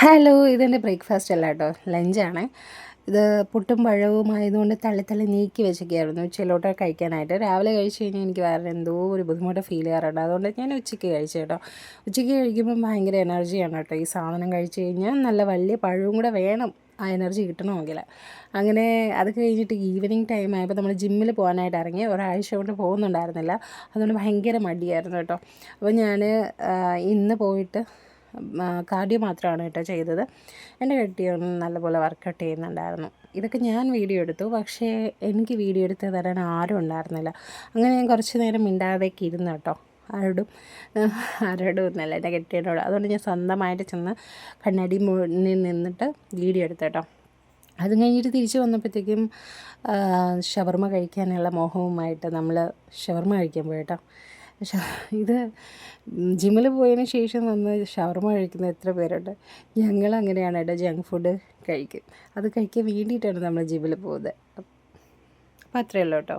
Hello, ഇതെൻ്റെ breakfast അല്ല കേട്ടോ, ലഞ്ചാണ്. ഇത് പുട്ടും പഴവും ആയതുകൊണ്ട് തള്ളി തള്ളി നീക്കി വെച്ചൊക്കെയായിരുന്നു ഉച്ചയിലോട്ട് കഴിക്കാനായിട്ട്. രാവിലെ കഴിച്ച് കഴിഞ്ഞാൽ എനിക്ക് വേറെ എന്തോ ഒരു ബുദ്ധിമുട്ട് ഫീൽ ചെയ്യാറുണ്ട്. അതുകൊണ്ട് ഞാൻ ഉച്ചയ്ക്ക് കഴിച്ചു കേട്ടോ. ഉച്ചയ്ക്ക് കഴിക്കുമ്പം ഭയങ്കര എനർജിയാണ് കേട്ടോ. ഈ സാധനം കഴിച്ച് കഴിഞ്ഞാൽ നല്ല വലിയ പഴവും കൂടെ വേണം ആ എനർജി കിട്ടണമെങ്കിൽ. അങ്ങനെ അത് കഴിഞ്ഞിട്ട് ഈവനിങ് ടൈം ആയപ്പോൾ നമ്മൾ ജിമ്മിൽ പോകാനായിട്ട് ഇറങ്ങി. ഒരാഴ്ച കൊണ്ട് പോകുന്നുണ്ടായിരുന്നില്ല, അതുകൊണ്ട് ഭയങ്കര മടിയായിരുന്നു കേട്ടോ. അപ്പോൾ ഞാൻ ഇന്ന് പോയിട്ട് കാർഡിയോ മാത്രമാണ് കേട്ടോ ചെയ്തത്. എൻ്റെ കെട്ടിയോൻ നല്ലപോലെ വർക്കൗട്ട് ചെയ്യുന്നുണ്ടായിരുന്നു. ഇതൊക്കെ ഞാൻ വീഡിയോ എടുത്തു, പക്ഷേ എനിക്ക് വീഡിയോ എടുത്ത് തരാൻ ആരും ഉണ്ടായിരുന്നില്ല. അങ്ങനെ ഞാൻ കുറച്ച് നേരം മിണ്ടാതേക്ക് ഇരുന്നു കേട്ടോ. ആരോടും ഒന്നല്ല, എൻ്റെ കെട്ടിയോനോട്. അതുകൊണ്ട് ഞാൻ സ്വന്തമായിട്ട് ചെന്ന് കണ്ണാടി മുന്നിൽ നിന്നിട്ട് വീഡിയോ എടുത്തു കേട്ടോ. അത് കഴിഞ്ഞിട്ട് തിരിച്ച് വന്നപ്പോഴത്തേക്കും ഷവർമ്മ കഴിക്കാനുള്ള മോഹവുമായിട്ട് നമ്മൾ ഷവർമ്മ കഴിക്കാൻ പോയി കേട്ടോ. ഇത് ജിമ്മിൽ പോയതിന് ശേഷം വന്ന് ഷവർമ്മ കഴിക്കുന്ന എത്ര പേരുണ്ട്. ഞങ്ങൾ അങ്ങനെയാണ് കേട്ടോ, ജങ്ക് ഫുഡ് കഴിക്കും. അത് കഴിക്കാൻ വേണ്ടിയിട്ടാണ് നമ്മൾ ജിമ്മിൽ പോകുന്നത്. അപ്പോൾ അത്രയേ ഉള്ളൂ കേട്ടോ.